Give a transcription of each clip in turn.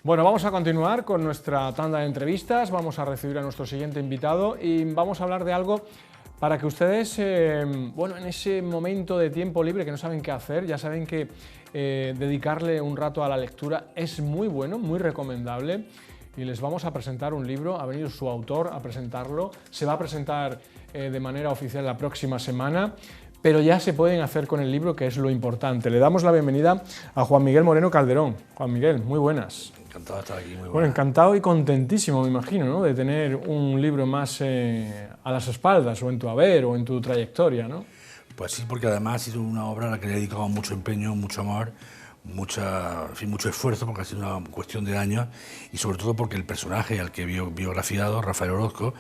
Bueno, vamos a continuar con nuestra tanda de entrevistas, vamos a recibir a nuestro siguiente invitado y vamos a hablar de algo para que ustedes, bueno, en ese momento de tiempo libre que no saben qué hacer, ya saben que dedicarle un rato a la lectura es muy bueno, muy recomendable, y les vamos a presentar un libro. Ha venido su autor a presentarlo, se va a presentar de manera oficial la próxima semana, pero ya se pueden hacer con el libro, que es lo importante. Le damos la bienvenida a Juan Miguel Moreno Calderón. Juan Miguel, muy buenas. Encantado de estar aquí, muy buenas. Bueno, encantado y contentísimo, me imagino, ¿no?, de tener un libro más a las espaldas, o en tu haber, o en tu trayectoria, ¿no? Pues sí, porque además ha sido una obra a la que le he dedicado mucho empeño, mucho amor, mucho esfuerzo, porque ha sido una cuestión de años, y sobre todo porque el personaje al que he biografiado, Rafael Orozco,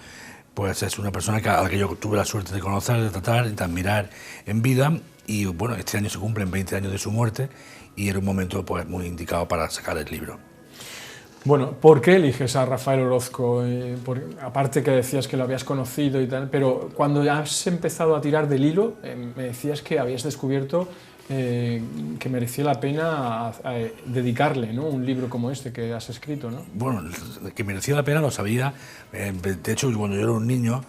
pues es una persona a la que yo tuve la suerte de conocer, de tratar, de admirar en vida, y bueno, este año se cumplen 20 años de su muerte, y era un momento pues muy indicado para sacar el libro. Bueno, ¿por qué eliges a Rafael Orozco? Aparte que decías que lo habías conocido y tal, pero cuando has empezado a tirar del hilo, me decías que habías descubierto que merecía la pena dedicarle, ¿no?, un libro como este que has escrito, ¿no? Bueno, que merecía la pena lo sabía. De hecho, cuando yo era un niño,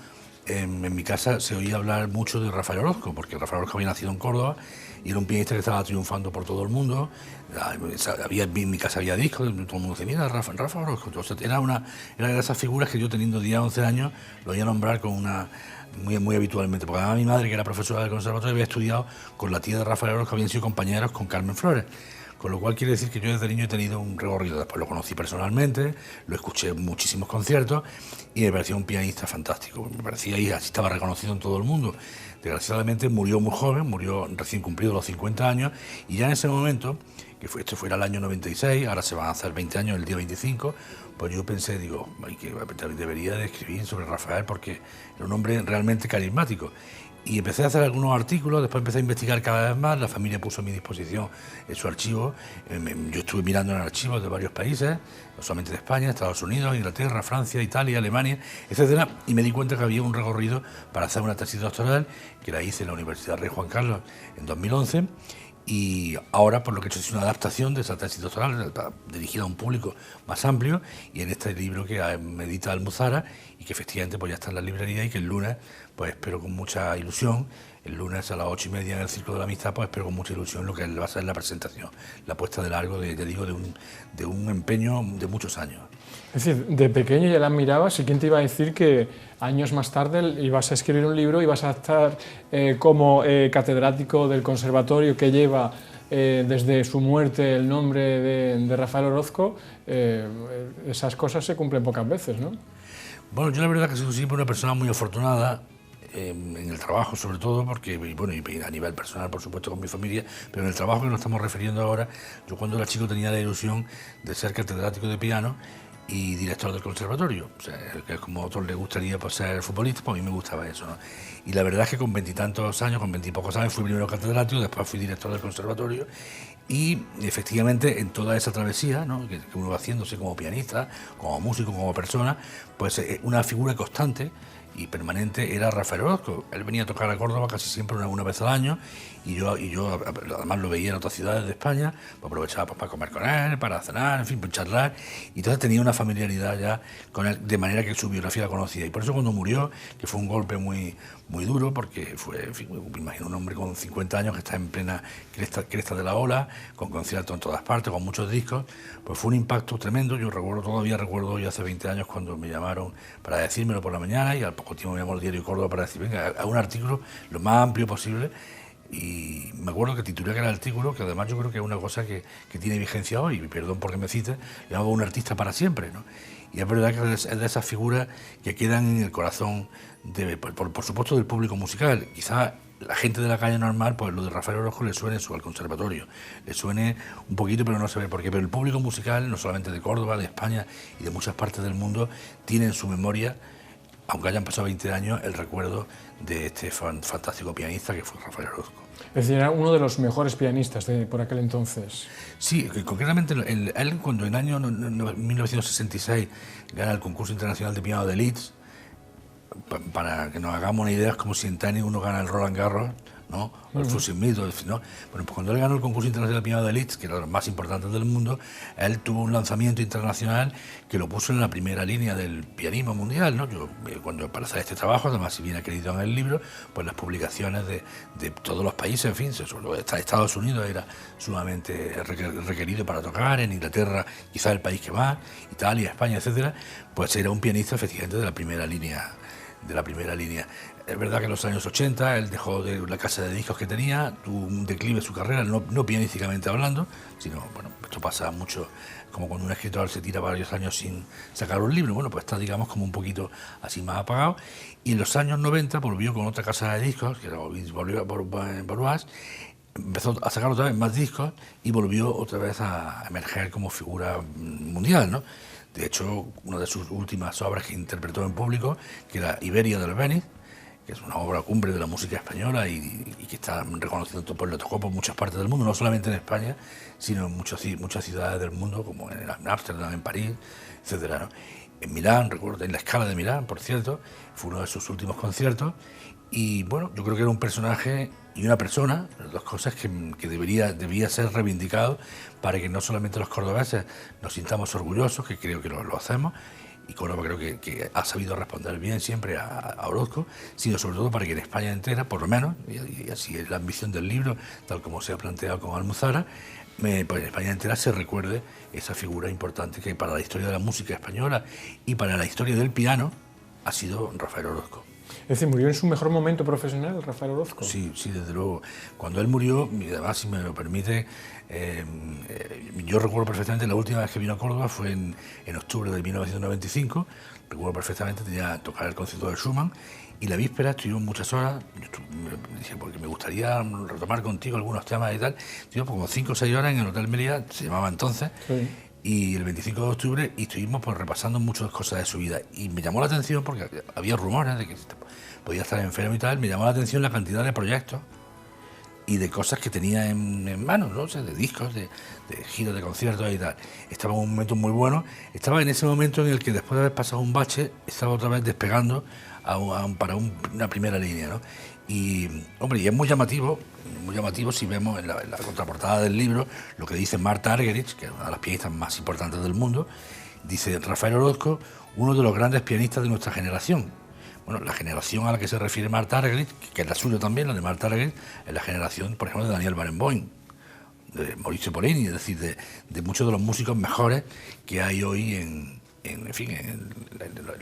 en mi casa se oía hablar mucho de Rafael Orozco, porque Rafael Orozco había nacido en Córdoba y era un pianista que estaba triunfando por todo el mundo. En mi casa había discos, todo el mundo decía, mira, Rafael Orozco. O sea, era de esas figuras que yo, teniendo 10 o 11 años, lo oía nombrar con muy habitualmente, porque además mi madre, que era profesora del conservatorio, había estudiado con la tía de Rafael Orozco, habían sido compañeros con Carmen Flores. Con lo cual quiere decir que yo desde niño he tenido un recorrido. Después lo conocí personalmente, lo escuché en muchísimos conciertos y me parecía un pianista fantástico. Me parecía, y así estaba reconocido en todo el mundo. Desgraciadamente murió muy joven, murió recién cumplido los 50 años, y ya en ese momento, esto fuera el año 96, ahora se van a hacer 20 años el día 25, pues yo pensé, digo, que debería de escribir sobre Rafael porque era un hombre realmente carismático. Y empecé a hacer algunos artículos, después empecé a investigar cada vez más, la familia puso a mi disposición su archivo, yo estuve mirando en archivos de varios países, no solamente de España, Estados Unidos, Inglaterra, Francia, Italia, Alemania, etcétera, y me di cuenta que había un recorrido para hacer una tesis doctoral, que la hice en la Universidad Rey Juan Carlos en 2011, y ahora por lo que he hecho es una adaptación de esa tesis doctoral dirigida a un público más amplio, y en este libro que me edita Almuzara y que efectivamente pues ya está en la librería, y que el lunes pues espero con mucha ilusión, el lunes a las 8:30 en el Círculo de la Amistad, pues espero con mucha ilusión lo que va a ser la presentación, la puesta de largo de un empeño de muchos años. Es decir, de pequeño ya la admirabas, y quién te iba a decir que años más tarde ibas a escribir un libro y vas a estar como catedrático del conservatorio que lleva desde su muerte el nombre de Rafael Orozco. Esas cosas se cumplen pocas veces, ¿no? Bueno, yo la verdad que soy siempre una persona muy afortunada en el trabajo, sobre todo, porque, bueno, y a nivel personal, por supuesto, con mi familia, pero en el trabajo que nos estamos refiriendo ahora, yo cuando era chico tenía la ilusión de ser catedrático de piano y director del conservatorio. O sea, que como a otros les gustaría pues, ser futbolista, pues a mí me gustaba eso, ¿no? Y la verdad es que con 20 y tantos años, con 20 y pocos años, fui primero catedrático, después fui director del conservatorio, y efectivamente en toda esa travesía, ¿no?, que uno va haciéndose como pianista, como músico, como persona, pues una figura constante y permanente era Rafael Orozco. Él venía a tocar a Córdoba casi siempre una vez al año, y yo además lo veía en otras ciudades de España, pues aprovechaba pues, para comer con él, para cenar, en fin, para charlar, y entonces tenía una familiaridad ya con él, de manera que su biografía la conocía. Y por eso cuando murió, que fue un golpe muy duro, porque fue, en fin, me imagino un hombre con 50 años que está en plena cresta de la ola, con conciertos en todas partes, con muchos discos, pues fue un impacto tremendo. Yo todavía recuerdo yo hace 20 años cuando me llamaron para decírmelo por la mañana, y al poco tiempo me llamó el Diario Córdoba para decir, venga, haga un artículo lo más amplio posible. Y me acuerdo que titulé aquel artículo, que además yo creo que es una cosa que tiene vigencia hoy, y perdón porque me cite, llamaba Un artista para siempre, ¿no? Y es verdad que es de esas figuras que quedan en el corazón, por supuesto, del público musical. Quizá la gente de la calle normal, pues lo de Rafael Orozco le suene eso al conservatorio, le suene un poquito, pero no se ve por qué. Pero el público musical, no solamente de Córdoba, de España y de muchas partes del mundo, tiene en su memoria aunque hayan pasado 20 años, el recuerdo de este fantástico pianista que fue Rafael Orozco. Es decir, era uno de los mejores pianistas por aquel entonces. Sí, concretamente él cuando en el año 1966 gana el concurso internacional de piano de Leeds, para que nos hagamos una idea, es como si en tenis uno gana el Roland Garros, ¿no? O el Fusimid, ¿no? Bueno, pues cuando él ganó el concurso internacional de piano de Leeds, que era de los más importantes del mundo, él tuvo un lanzamiento internacional que lo puso en la primera línea del pianismo mundial, ¿no? Yo, para hacer este trabajo, además si viene acreditado en el libro, pues las publicaciones de todos los países, en fin, sobre todo Estados Unidos era sumamente requerido para tocar, en Inglaterra quizás el país que más, Italia, España, etcétera, pues era un pianista efectivamente de la primera línea. Es verdad que en los años 80 él dejó de la casa de discos que tenía, tuvo un declive en su carrera, no pianísticamente hablando, sino, bueno, esto pasa mucho, como cuando un escritor se tira varios años sin sacar un libro, bueno, pues está, digamos, como un poquito así más apagado, y en los años 90 volvió con otra casa de discos, que era Bourgeois, empezó a sacar otra vez más discos y volvió otra vez a emerger como figura mundial, ¿no? De hecho, una de sus últimas obras que interpretó en público, que era Iberia de Albéniz, que es una obra cumbre de la música española y que está reconocido por lo tocó por muchas partes del mundo, no solamente en España, sino en muchas ciudades del mundo, como en Ámsterdam, en París, etcétera, ¿no? En Milán, recuerdo, en la Scala de Milán, por cierto, fue uno de sus últimos conciertos. Y bueno, yo creo que era un personaje y una persona, las dos cosas que debía ser reivindicado para que no solamente los cordobeses nos sintamos orgullosos, que creo que lo hacemos, y Córdoba creo que ha sabido responder bien siempre a Orozco, sino sobre todo para que en España entera, por lo menos, y así es la ambición del libro, tal como se ha planteado con Almuzara, pues en España entera se recuerde esa figura importante que para la historia de la música española y para la historia del piano ha sido Rafael Orozco. Es decir, ¿murió en su mejor momento profesional Rafael Orozco? Sí, desde luego. Cuando él murió, y además, si me lo permite, yo recuerdo perfectamente, la última vez que vino a Córdoba fue en octubre de 1995, recuerdo perfectamente, tenía que tocar el concierto de Schumann, y la víspera estuvimos muchas horas, me dije, porque me gustaría retomar contigo algunos temas y tal, estuvimos como 5 o 6 horas en el Hotel Meliá, se llamaba entonces, sí. Y el 25 de octubre y estuvimos pues repasando muchas cosas de su vida y me llamó la atención porque había rumores de que podía estar enfermo y tal, me llamó la atención la cantidad de proyectos y de cosas que tenía en manos, ¿no? O sea, de discos, de giros de conciertos y tal. Estaba en un momento muy bueno, estaba en ese momento en el que después de haber pasado un bache estaba otra vez despegando para una primera línea, ¿no? Y, hombre, y es muy llamativo si vemos en la contraportada del libro lo que dice Marta Argerich, que es una de las pianistas más importantes del mundo. Dice Rafael Orozco, uno de los grandes pianistas de nuestra generación. Bueno, la generación a la que se refiere Marta Argerich, que es la suya también, la de Marta Argerich, es la generación, por ejemplo, de Daniel Barenboim, de Maurizio Pollini, es decir, de muchos de los músicos mejores que hay hoy en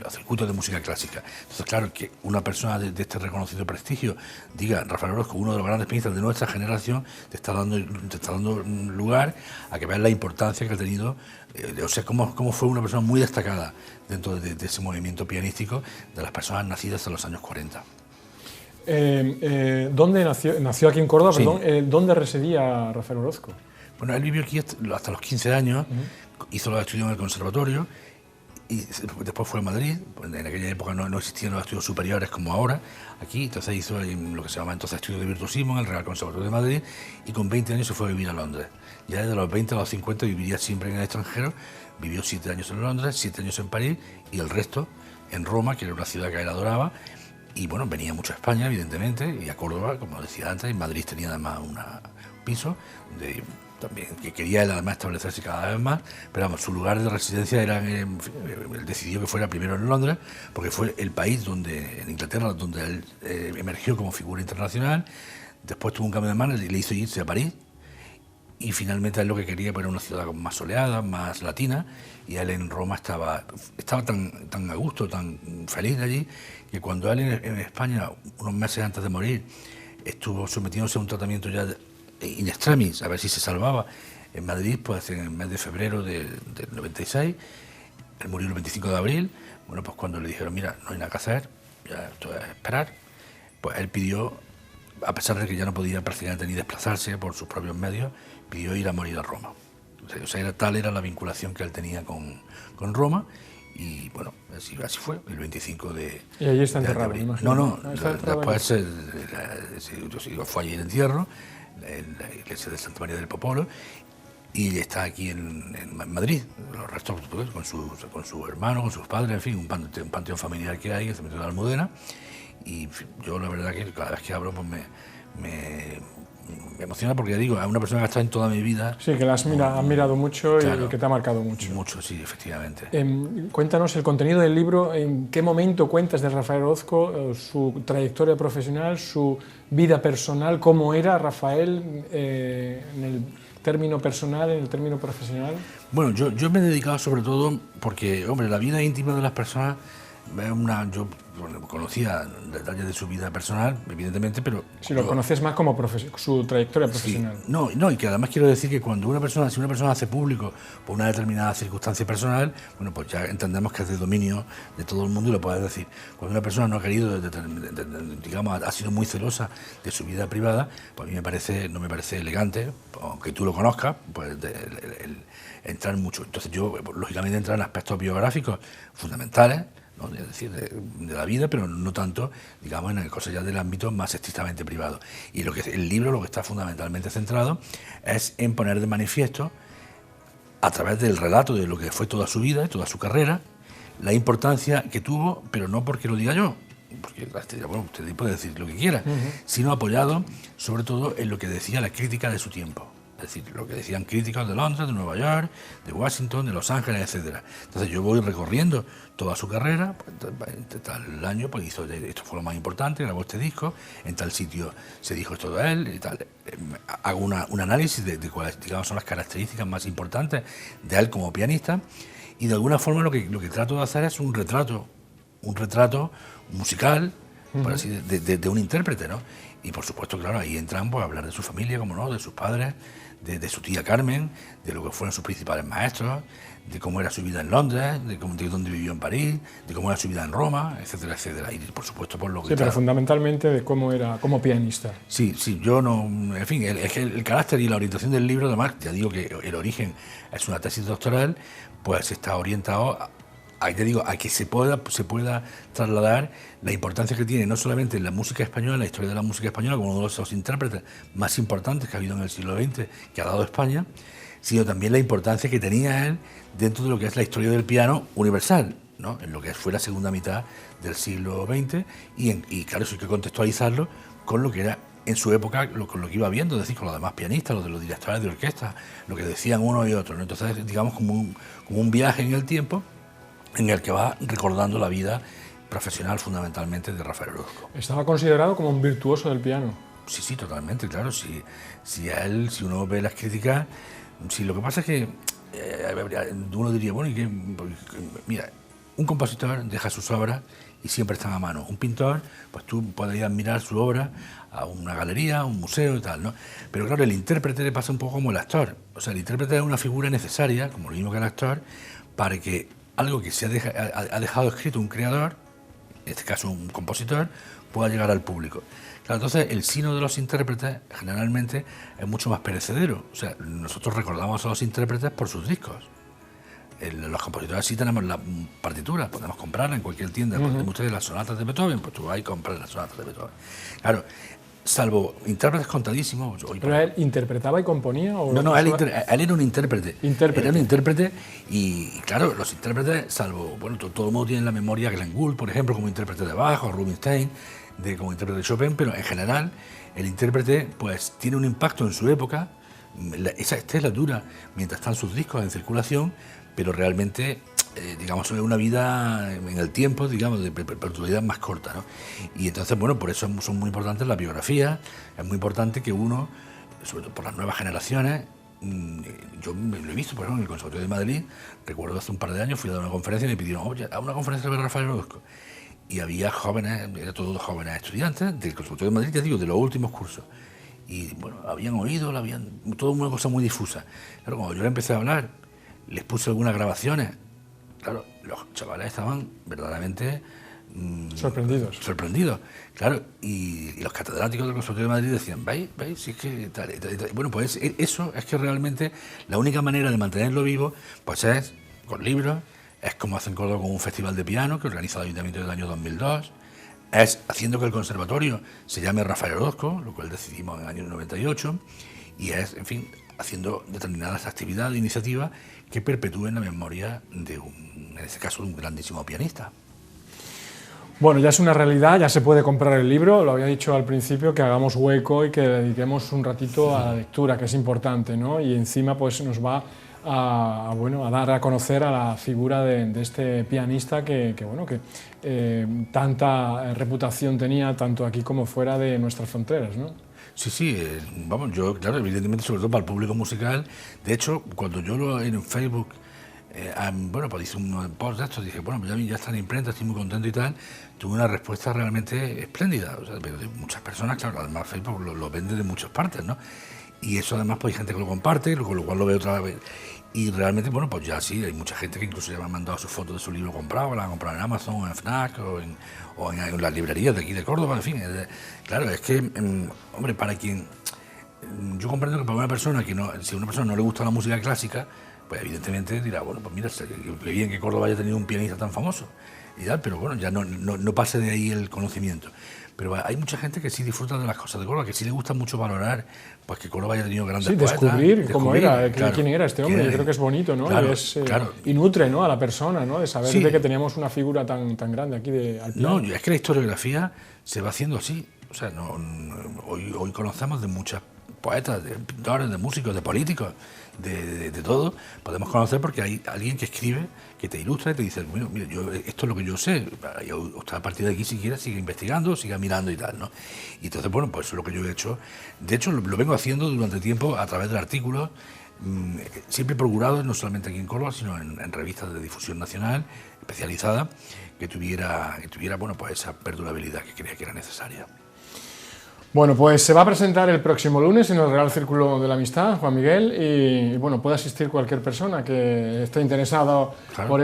los circuitos de música clásica. Entonces, claro, que una persona de este reconocido prestigio diga, Rafael Orozco, uno de los grandes pianistas de nuestra generación, te está dando lugar a que veas la importancia que ha tenido, o sea, cómo fue una persona muy destacada dentro de ese movimiento pianístico de las personas nacidas en los años 40. ¿Dónde nació aquí en Córdoba? Sí. Perdón, ¿dónde residía Rafael Orozco? Bueno, él vivió aquí hasta los 15 años, hizo los estudios en el conservatorio, y después fue a Madrid. En aquella época no existían los estudios superiores como ahora aquí, entonces hizo lo que se llama entonces estudio de virtuosismo en el Real Conservatorio de Madrid y con 20 años se fue a vivir a Londres. Ya desde los 20 a los 50 viviría siempre en el extranjero, vivió 7 años en Londres, 7 años en París y el resto en Roma, que era una ciudad que él adoraba. Y bueno, venía mucho a España, evidentemente, y a Córdoba, como decía antes. En Madrid tenía además un piso también que quería él además establecerse cada vez más, pero vamos, su lugar de residencia era, él decidió que fuera primero en Londres, porque fue el país en Inglaterra, donde él emergió como figura internacional. Después tuvo un cambio de manos y le hizo irse a París, y finalmente él lo que quería era una ciudad más soleada, más latina, y él en Roma estaba tan a gusto, tan feliz de allí, que cuando él en España, unos meses antes de morir, estuvo sometiéndose a un tratamiento ya in extremis, a ver si se salvaba, en Madrid, pues en el mes de febrero del 96, él murió el 25 de abril, bueno, pues cuando le dijeron, mira, no hay nada que hacer, ya esto es esperar, pues él pidió, a pesar de que ya no podía prácticamente ni desplazarse por sus propios medios, pidió ir a morir a Roma. O sea, tal era la vinculación que él tenía con Roma, Y bueno, así fue, el 25 de... Y allí está enterrado, abril. imagino. No, Después fue allí el entierro, en la iglesia de Santa María del Popolo, y está aquí en Madrid, los restos pues, con su hermano, con sus padres, en fin, un panteón familiar que hay, el cementerio de la Almudena. Y en fin, yo la verdad que cada vez que hablo pues me emociona, porque ya digo, es una persona que ha estado en toda mi vida. Sí, que la has mirado mucho, claro, y que te ha marcado mucho. Mucho, sí, efectivamente. Cuéntanos el contenido del libro, en qué momento cuentas de Rafael Orozco, su trayectoria profesional, su vida personal, cómo era Rafael en el término personal, en el término profesional. Bueno, yo me he dedicado sobre todo porque, hombre, la vida íntima de las personas yo conocía detalles de su vida personal, evidentemente, pero... Si lo conoces más como su trayectoria profesional. Sí, no, y que además quiero decir que cuando si una persona hace público por una determinada circunstancia personal, bueno, pues ya entendemos que es de dominio de todo el mundo y lo puedes decir. Cuando una persona no ha querido, digamos, ha sido muy celosa de su vida privada, pues a mí no me parece elegante, aunque tú lo conozcas, pues el entrar mucho. Entonces yo, lógicamente, entrar en aspectos biográficos fundamentales, ¿no? Es decir, de la vida, pero no tanto, digamos, en cosas ya del ámbito más estrictamente privado. Y el libro lo que está fundamentalmente centrado es en poner de manifiesto, a través del relato de lo que fue toda su vida, toda su carrera, la importancia que tuvo, pero no porque lo diga yo, porque bueno, usted puede decir lo que quiera, sino apoyado sobre todo en lo que decía la crítica de su tiempo. Es decir, lo que decían críticos de Londres, de Nueva York, de Washington, de Los Ángeles, etcétera. Entonces yo voy recorriendo toda su carrera, pues, tal año pues hizo esto fue lo más importante, grabó este disco, en tal sitio se dijo esto de él y tal. Hago un análisis de cuáles, digamos, son las características más importantes de él como pianista, y de alguna forma lo que trato de hacer es un retrato musical, por así, de un intérprete, ¿no? Y por supuesto, claro, ahí entran pues, a hablar de su familia, como no, de sus padres, de su tía Carmen, de lo que fueron sus principales maestros, de cómo era su vida en Londres, de dónde vivió en París, de cómo era su vida en Roma, etcétera, etcétera. Y por supuesto por lo que... Sí, pero fundamentalmente de cómo era como pianista. Sí, yo no... En fin, es que el carácter y la orientación del libro, además, ya digo que el origen es una tesis doctoral, pues está orientado a que se pueda trasladar la importancia que tiene no solamente en la música española, en la historia de la música española, como uno de los intérpretes más importantes que ha habido en el siglo XX, que ha dado España, sino también la importancia que tenía él dentro de lo que es la historia del piano universal, ¿no? En lo que fue la segunda mitad del siglo XX, y claro, eso hay que contextualizarlo con lo que era en su época, con lo que iba viendo, es decir, con los demás pianistas, los directores de orquesta, lo que decían uno y otro, ¿no? Entonces, digamos, como un viaje en el tiempo, en el que va recordando la vida profesional fundamentalmente de Rafael Orozco. Estaba considerado como un virtuoso del piano. Sí, totalmente, claro. Si uno ve las críticas, lo que pasa es que uno diría, bueno, mira, un compositor deja sus obras y siempre están a mano. Un pintor, pues tú podrías admirar su obra a una galería, a un museo y tal, ¿no? Pero claro, el intérprete le pasa un poco como el actor. O sea, el intérprete es una figura necesaria, como lo mismo que el actor, para que algo que ha dejado escrito un creador, en este caso un compositor, pueda llegar al público. Claro, entonces el sino de los intérpretes generalmente es mucho más perecedero. O sea, nosotros recordamos a los intérpretes por sus discos. Los compositores sí tenemos la partitura, podemos comprarla en cualquier tienda. Ustedes las sonatas de Beethoven, pues tú vas y compras las sonatas de Beethoven. Claro, salvo intérpretes contadísimos. ¿Pero él interpretaba y componía? No, él era un intérprete. Era un intérprete y claro, los intérpretes, salvo, bueno, todo el mundo tiene en la memoria a Glenn Gould, por ejemplo, como intérprete de Bach, o Rubinstein, como intérprete de Chopin, pero en general el intérprete pues tiene un impacto en su época, esa estela dura mientras están sus discos en circulación, pero realmente digamos, sobre una vida en el tiempo, digamos, de perpetuidad más corta, ¿no? Y entonces, bueno, por eso son muy importantes las biografías, es muy importante que uno, sobre todo por las nuevas generaciones, yo lo he visto, por ejemplo, en el Conservatorio de Madrid, recuerdo hace un par de años, fui a dar una conferencia y me pidieron, oye, a una conferencia de Rafael Orozco. Y había jóvenes, era todos jóvenes estudiantes del Conservatorio de Madrid, ya digo, de los últimos cursos. Y bueno, habían oído, todo una cosa muy difusa. Claro, cuando yo le empecé a hablar, les puse algunas grabaciones. Claro, los chavales estaban verdaderamente sorprendidos, claro, y los catedráticos del Conservatorio de Madrid decían, ¿veis? Si es que tal. Bueno, pues eso es que realmente la única manera de mantenerlo vivo, pues es con libros, es como hacen Córdoba con un festival de piano que organiza el Ayuntamiento del año 2002, es haciendo que el conservatorio se llame Rafael Orozco, lo cual decidimos en el año 98, y es, en fin, haciendo determinadas actividades e iniciativas que perpetúen la memoria de en este caso, de un grandísimo pianista. Bueno, ya es una realidad, ya se puede comprar el libro, lo había dicho al principio, que hagamos hueco y que dediquemos un ratito a la lectura, que es importante, ¿no? Y encima pues nos va a dar a conocer a la figura de este pianista que tanta reputación tenía, tanto aquí como fuera de nuestras fronteras, ¿no? Sí, vamos, yo, claro, evidentemente, sobre todo para el público musical. De hecho, cuando yo en Facebook, pues hice un post de esto, dije, bueno, ya está en imprenta, estoy muy contento y tal, tuve una respuesta realmente espléndida, o sea, de muchas personas, claro, además Facebook lo vende de muchas partes, ¿no? Y eso además, pues hay gente que lo comparte, con lo cual lo veo otra vez. Y realmente, bueno, pues ya sí, hay mucha gente que incluso ya me ha mandado sus fotos de su libro comprado, la han comprado en Amazon, o en Fnac, o en las librerías de aquí de Córdoba, en fin. Claro, es que, hombre, para quien... Yo comprendo que para una persona si a una persona no le gusta la música clásica, pues evidentemente dirá, bueno, pues mira, qué bien que Córdoba haya tenido un pianista tan famoso y tal, pero bueno, ya no pase de ahí el conocimiento. Pero hay mucha gente que sí disfruta de las cosas de Córdoba, que sí le gusta mucho valorar pues que Córdoba haya tenido grandes poetas. Descubrir cómo era, claro, quién era este hombre. Yo creo que es bonito, ¿no? Claro, y nutre, ¿no?, a la persona, ¿no?, de saber de que teníamos una figura tan grande aquí al piano. No, es que la historiografía se va haciendo así. O sea, hoy conocemos de muchas poetas, de pintores, de músicos, de políticos, de todo. Podemos conocer porque hay alguien que escribe, que te ilustra y te dice, bueno, mira, esto es lo que yo sé. Y usted a partir de aquí, si quiere, sigue investigando, siga mirando y tal, ¿no? Y entonces, bueno, pues eso es lo que yo he hecho. De hecho, lo vengo haciendo durante tiempo a través de artículos, siempre procurado, no solamente aquí en Córdoba, sino en revistas de difusión nacional, especializada, que tuviera bueno, pues esa perdurabilidad que creía que era necesaria. Bueno, pues se va a presentar el próximo lunes en el Real Círculo de la Amistad, Juan Miguel, y bueno, puede asistir cualquier persona que esté interesada por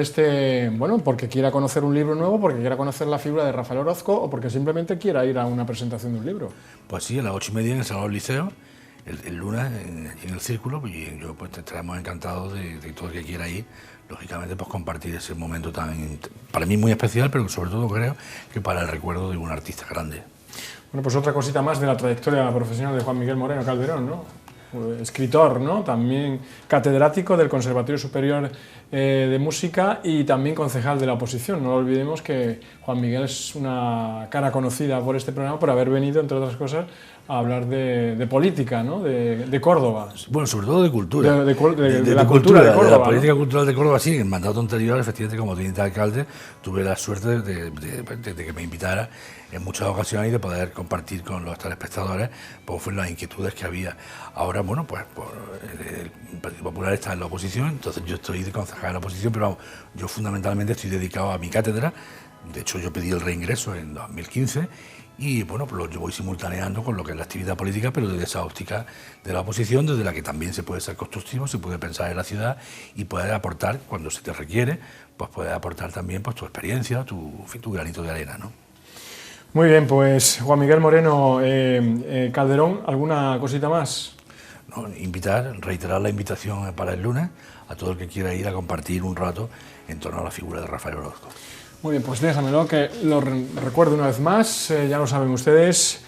porque quiera conocer un libro nuevo, porque quiera conocer la figura de Rafael Orozco o porque simplemente quiera ir a una presentación de un libro. Pues sí, a las 8:30 en el Salón Liceo, el lunes en el Círculo, y yo pues estaremos encantados de todo el que quiera ir, lógicamente pues compartir ese momento para mí muy especial, pero sobre todo creo que para el recuerdo de un artista grande. Bueno, pues otra cosita más de la trayectoria profesional de Juan Miguel Moreno Calderón, ¿no? Escritor, ¿no? También catedrático del Conservatorio Superior de Música y también concejal de la oposición. No olvidemos que Juan Miguel es una cara conocida por este programa por haber venido, entre otras cosas, a hablar de política, ¿no?, de Córdoba. Bueno, sobre todo de cultura. De la cultura de Córdoba. De la política cultural de Córdoba, sí. En el mandato anterior, efectivamente, como teniente alcalde, tuve la suerte de que me invitara en muchas ocasiones y de poder compartir con los telespectadores pues fueron las inquietudes que había. Ahora, bueno, pues el Partido Popular está en la oposición, entonces yo estoy de concejal en la oposición, pero vamos, yo fundamentalmente estoy dedicado a mi cátedra. De hecho, yo pedí el reingreso en 2015 y bueno, pues lo voy simultaneando con lo que es la actividad política, pero desde esa óptica de la oposición, desde la que también se puede ser constructivo, se puede pensar en la ciudad y poder aportar, cuando se te requiere, pues puedes aportar también pues tu experiencia, tu granito de arena, ¿no? Muy bien, pues Juan Miguel Moreno Calderón, ¿alguna cosita más? No, reiterar la invitación para el lunes a todo el que quiera ir a compartir un rato en torno a la figura de Rafael Orozco. Muy bien, pues déjamelo que lo recuerdo una vez más, ya lo saben ustedes,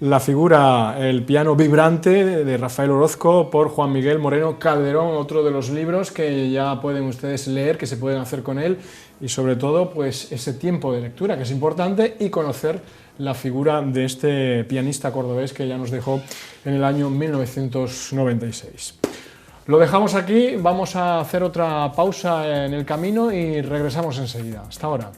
la figura, el piano vibrante de Rafael Orozco por Juan Miguel Moreno Calderón, otro de los libros que ya pueden ustedes leer, que se pueden hacer con él, y sobre todo pues ese tiempo de lectura que es importante y conocer la figura de este pianista cordobés que ya nos dejó en el año 1996. Lo dejamos aquí, vamos a hacer otra pausa en el camino y regresamos enseguida. Hasta ahora.